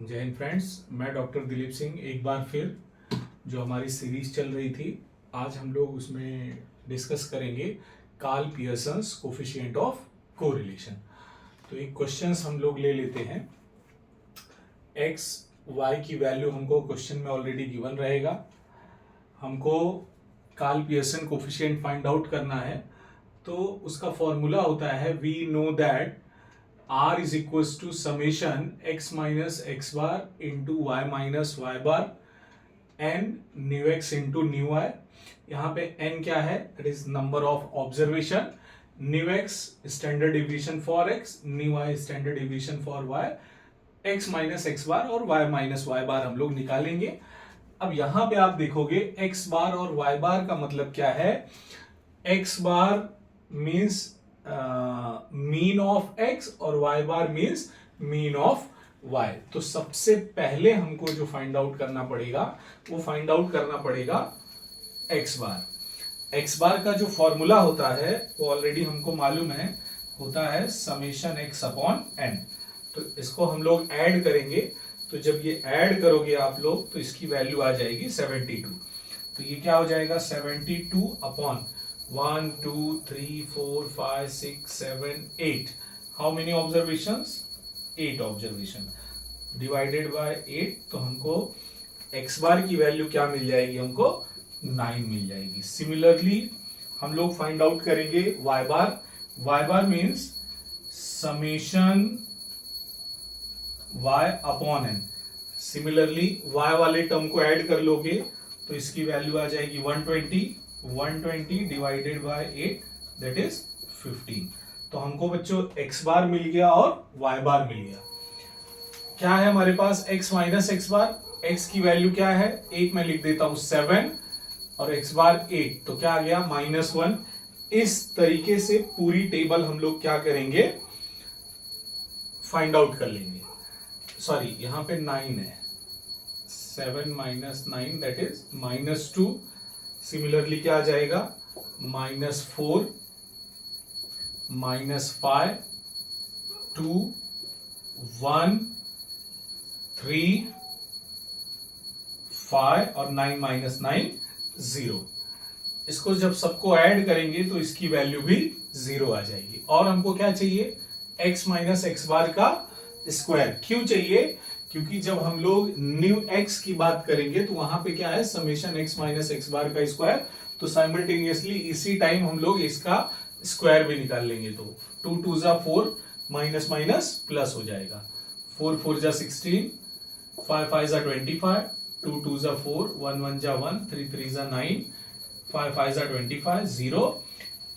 जय हिंद फ्रेंड्स, मैं डॉक्टर दिलीप सिंह एक बार फिर जो हमारी सीरीज चल रही थी, आज हम लोग उसमें डिस्कस करेंगे Karl Pearson's coefficient of correlation. तो एक क्वेश्चंस हम लोग ले लेते हैं। एक्स वाई की वैल्यू हमको क्वेश्चन में ऑलरेडी गिवन रहेगा। हमको Karl Pearson coefficient find out करना है, तो उसका फॉर्मूला होता है we know that R is equals to summation x minus x bar into y minus y bar n nu x into nu y। यहाँ पे n क्या है? It is number of observation, nu x standard deviation for x, nu y standard deviation for y, x minus x bar और y minus y bar हम लोग निकालेंगे। अब यहाँ पे आप देखोगे x बार और y बार का मतलब क्या है? x bar means mean of x और y bar means mean of y। तो सबसे पहले हमको जो फाइंड आउट करना पड़ेगा वो फाइंड आउट करना पड़ेगा x बार। x बार का जो फॉर्मूला होता है वो ऑलरेडी हमको मालूम है, होता है समेशन x अपॉन n। तो इसको हम लोग ऐड करेंगे, तो जब ये ऐड करोगे आप लोग तो इसकी वैल्यू आ जाएगी 72। तो ये क्या हो जाएगा? 72 upon 1 2 3 4 5 6 7 8। How many observations? 8 observation divided by 8। तो हमको x बार की वैल्यू क्या मिल जाएगी? हमको 9 मिल जाएगी। सिमिलरली हम लोग फाइंड आउट करेंगे y बार। y बार means summation y upon n। Similarly y वाले टर्म को ऐड कर लोगे तो इसकी वैल्यू आ जाएगी 120 डिवाइडेड बाय 8, दैट इज 15। तो हमको बच्चों x बार मिल गया और y बार मिल गया। क्या है हमारे पास? x माइनस x बार। x की वैल्यू क्या है? एक मैं लिख देता हूं 7 और x बार 8, तो क्या आ गया? -1। इस तरीके से पूरी टेबल हम लोग क्या करेंगे? फाइंड आउट कर लेंगे। सॉरी, यहां पे 9 है, 7 माइनस 9 दैट इज -2। सिमिलरली क्या आ जाएगा? -4 -5 2 1 3 5 और 9 माइनस 9 0। इसको जब सबको ऐड करेंगे तो इसकी वैल्यू भी 0 आ जाएगी। और हमको क्या चाहिए? x माइनस एक्स बार का स्क्वायर। क्यों चाहिए? क्योंकि जब हम लोग न्यू x की बात करेंगे तो वहां पे क्या है? Summation x minus X bar का स्क्वायर। तो साइमल्टेनियसली इसी टाइम हम लोग इसका स्क्वायर भी निकाल लेंगे। तो 2 2 जा 4, माइनस माइनस प्लस हो जाएगा। 4 4 जा 16, 5 5 जा 25, 2 2 जा 4, 1 1 जा 1, 3 3 जा 9, 5 5 जा 25 0।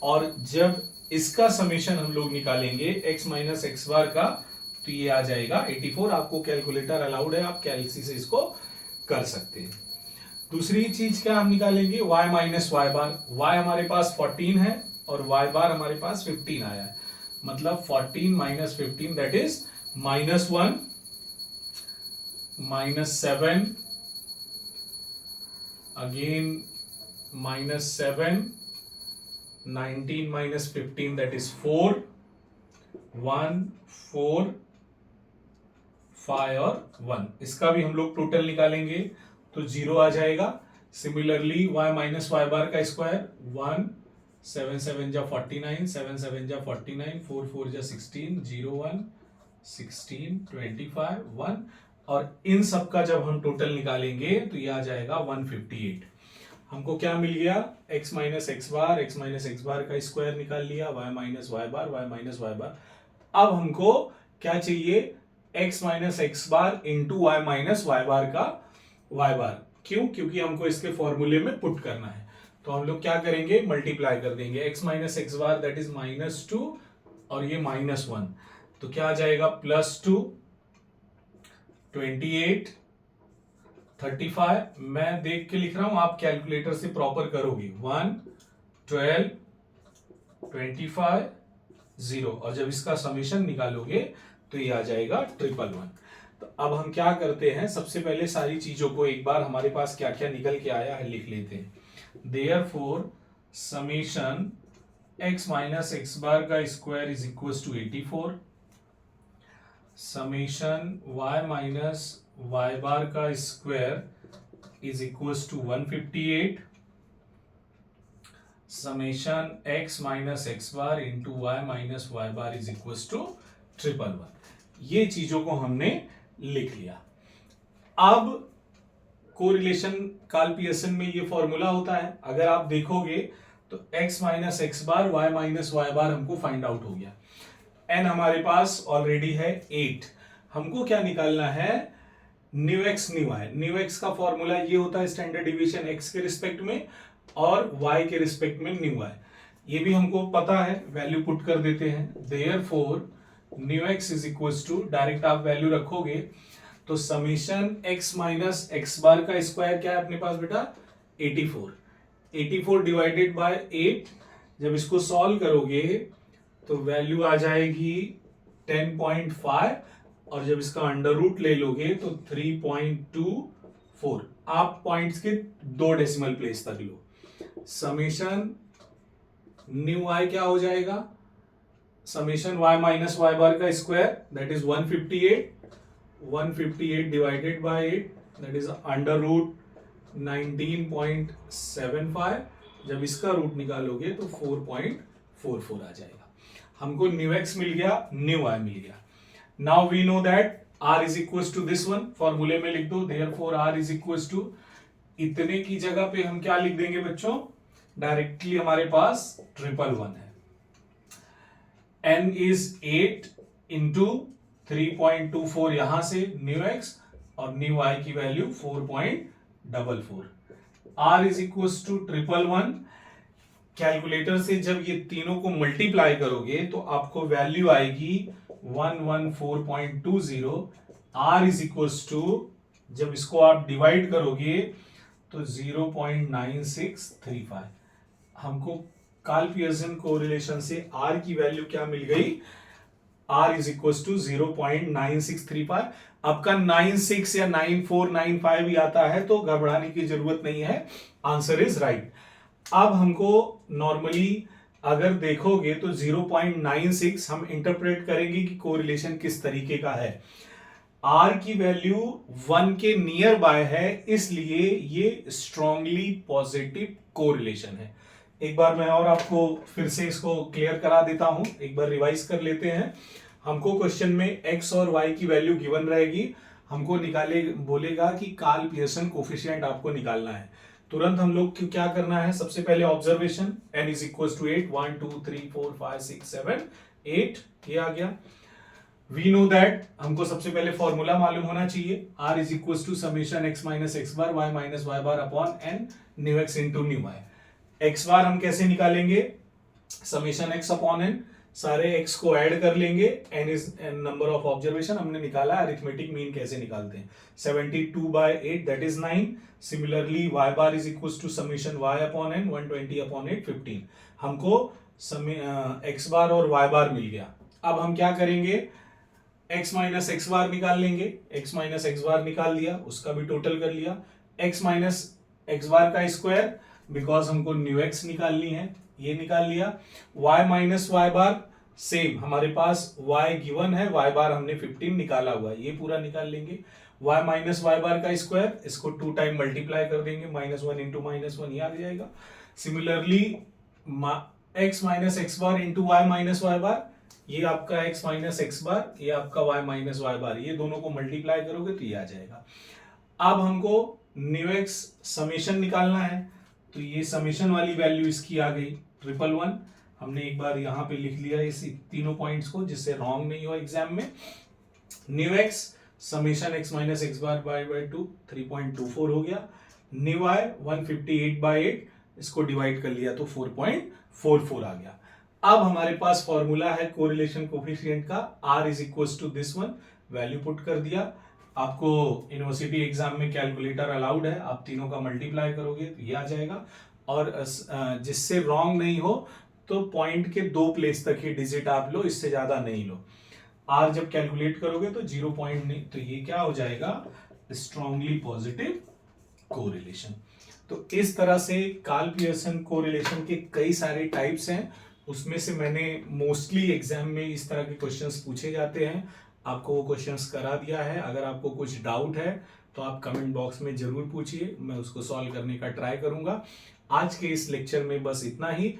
और जब इसका समेशन हम लोग निकालेंगे x माइनस एक्स बार का, तो ये आ जाएगा 84। आपको कैलकुलेटर अलाउड है, आप कैलसी से इसको कर सकते हैं। दूसरी चीज क्या हम निकालेंगे? y माइनस वाई बार। y हमारे पास 14 है और y बार हमारे पास 15 आया है, मतलब 14 minus 15 that is -1 -7 again -7 19 minus 15 that is 4 1 4 5 और 1। इसका भी हम लोग टोटल निकालेंगे तो 0 आ जाएगा। Similarly y minus Y bar का स्क्वायर 1 7 7 जा 49, 7 7 जा 49, 4 4 जा 16, 0 1 16 25 1। और इन सब का जब हम टोटल निकालेंगे तो ये आ जाएगा 158। हमको क्या मिल गया? x माइनस एक्स बार का स्क्वायर निकाल लिया, y माइनस वाई बार। अब हमको क्या चाहिए? x minus X bar into Y minus Y bar का y बार। क्यों? क्योंकि हमको इसके फॉर्मूले में पुट करना है। तो हम लोग क्या करेंगे? मल्टीप्लाई कर देंगे। x minus X bar that is -2 और ये -1, तो क्या आ जाएगा? +2 28 35। मैं देख के लिख रहा हूं, आप कैलकुलेटर से प्रॉपर करोगे। 1 12 25 0। और जब इसका समेशन निकालोगे तो ये आ जाएगा 111। तो अब हम क्या करते हैं? सबसे पहले सारी चीजों को एक बार हमारे पास क्या क्या निकल के आया है लिख लेते हैं। Therefore summation x minus X bar का square is equal to 84। Summation y minus Y bar का square is equals to 158 summation x minus X bar into Y minus Y bar is equals to 111। ये चीजों को हमने लिख लिया। अब correlation Karl Pearson में ये फॉर्मूला होता है, अगर आप देखोगे तो x minus X bar y minus Y बार हमको फाइंड आउट हो गया। n हमारे पास ऑलरेडी है 8। हमको क्या निकालना है, new X new Y. New X का फॉर्मूला ये होता है स्टैंडर्ड डिवीजन x के रिस्पेक्ट में और y के रिस्पेक्ट में न्यू वाई। ये भी हमको पता है, वैल्यू पुट कर देते हैं। Therefore new X is equals to, direct आप वैल्यू रखोगे तो summation x minus X bar का स्क्वायर क्या है अपने पास बेटा 84 डिवाइडेड बाय 8। जब इसको सॉल्व करोगे तो वैल्यू आ जाएगी 10.5 और जब इसका अंडर रूट ले लोगे तो 3.24। आप पॉइंट्स के 2 डेसिमल प्लेस तक लो। समेशन न्यू वाई क्या हो जाएगा, summation y minus Y bar का square that is 158 divided by 8 that is under root 19.75। जब इसका रूट निकालोगे तो 4.44 आ जाएगा। हमको न्यू एक्स मिल गया, न्यू वाई मिल गया। Now we know that r is equals to this one, फॉर्मूले में लिख दो। Therefore r is equals to, इतने की जगह पे हम क्या लिख देंगे बच्चों, डायरेक्टली हमारे पास 111 है। n इज 8 इंटू 3.24 यहां से न्यू एक्स और न्यू वाई की value 4.44। r is equals to 111। Calculator से जब ये तीनों को मल्टीप्लाई करोगे तो आपको वैल्यू आएगी 114.20। r इज इक्वल्स टू, जब इसको आप डिवाइड करोगे तो 0.9635। हमको कार्ल पियर्सन कोरिलेशन से r की वैल्यू क्या मिल गई, r इज इक्वल्स टू 0.9635। आपका 96 या 9495 ही आता है तो घबराने की जरूरत नहीं है, आंसर इज राइट। अब हमको नॉर्मली अगर देखोगे तो 0.96 हम इंटरप्रेट करेंगे कि कोरिलेशन किस तरीके का है। r की वैल्यू 1 के नियर बाय है, इसलिए ये स्ट्रांगली पॉजिटिव कोरिलेशन है। एक बार मैं और आपको फिर से इसको क्लियर करा देता हूं, एक बार रिवाइज कर लेते हैं। हमको क्वेश्चन में x और y की वैल्यू गिवन रहेगी, हमको बोलेगा कि कार्ल पियर्सन कोफिशिएंट आपको निकालना है। तुरंत हम लोग क्या करना है, सबसे पहले observation n is equal to 8, 1 2 3 4 5 6 7 8 ये आ गया। वी नो दैट, हमको सबसे पहले फॉर्मूला मालूम होना चाहिए, r is equal to summation x minus X bar y minus Y bar upon n new X into new Y. X bar हम कैसे निकालेंगे, समेशन x अपॉन n, सारे x को ऐड कर लेंगे, n is number of observation हमने निकाला। Arithmetic mean कैसे निकालते हैं, 72/8 that is 9। Similarly y bar is equal to summation y upon n 120/8 15। हमको x बार और y बार मिल गया। अब हम क्या करेंगे, x माइनस एक्स बार निकाल लेंगे। x माइनस एक्स बार निकाल दिया, उसका भी टोटल कर लिया। x माइनस एक्स बार का स्क्वायर, बिकॉज हमको न्यू x निकालनी है, ये निकाल लिया। y माइनस वाई बार सेम, हमारे पास y गिवन है, y बार हमने 15 निकाला हुआ है, ये पूरा निकाल लेंगे। y माइनस वाई बार का स्क्वायर, इसको 2 टाइम मल्टीप्लाई कर देंगे, -1 इंटू -1 ये आ जाएगा। Similarly x minus X bar into Y minus Y बार, ये आपका x माइनस एक्स बार, ये आपका y माइनस वाई बार, ये दोनों को मल्टीप्लाई करोगे तो ये आ जाएगा। अब हमको न्यू एक्स समेशन निकालना है, तो ये समेशन वाली वैल्यू इसकी आ गई 111। हमने एक बार यहां पे लिख लिया इस तीनों पॉइंट्स को, जिससे रॉन्ग नहीं हो एग्जाम में। New X summation x minus X bar by 2 3.24 हो गया। न्यू आई 158/8, इसको डिवाइड कर लिया तो 4.44 आ गया। अब हमारे पास फॉर्मूला है कोरिलेशन कोफिशिएंट का, r is equal to this one, value put कर दिया। आपको यूनिवर्सिटी एग्जाम में कैलकुलेटर अलाउड है, आप तीनों का मल्टीप्लाई करोगे तो ये आ जाएगा। और जिससे रॉन्ग नहीं हो तो पॉइंट के 2 प्लेस तक ही डिजिट आप लो, इससे ज्यादा नहीं लो। r जब कैलकुलेट करोगे तो 0 पॉइंट नहीं, तो ये क्या हो जाएगा, स्ट्रांगली पॉजिटिव कोरिलेशन। तो इस तरह से कार्ल पियर्सन कोरिलेशन के कई सारे टाइप्स हैं, उसमें से मैंने मोस्टली एग्जाम में इस तरह के क्वेश्चंस पूछे जाते हैं आपको वो क्वेश्चंस करा दिया है। अगर आपको कुछ डाउट है तो आप कमेंट बॉक्स में जरूर पूछिए, मैं उसको सॉल्व करने का ट्राई करूंगा। आज के इस लेक्चर में बस इतना ही।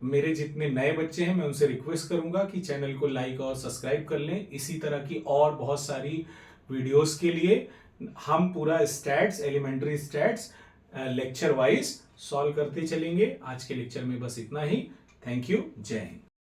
मेरे जितने नए बच्चे हैं मैं उनसे रिक्वेस्ट करूंगा कि चैनल को लाइक और सब्सक्राइब कर लें। इसी तरह की और बहुत सारी वीडियोस के लिए हम पूरा stats, elementary stats lecture wise solve करते चलेंगे। आज के लेक्चर में बस इतना ही। Thank you. जय हिंद।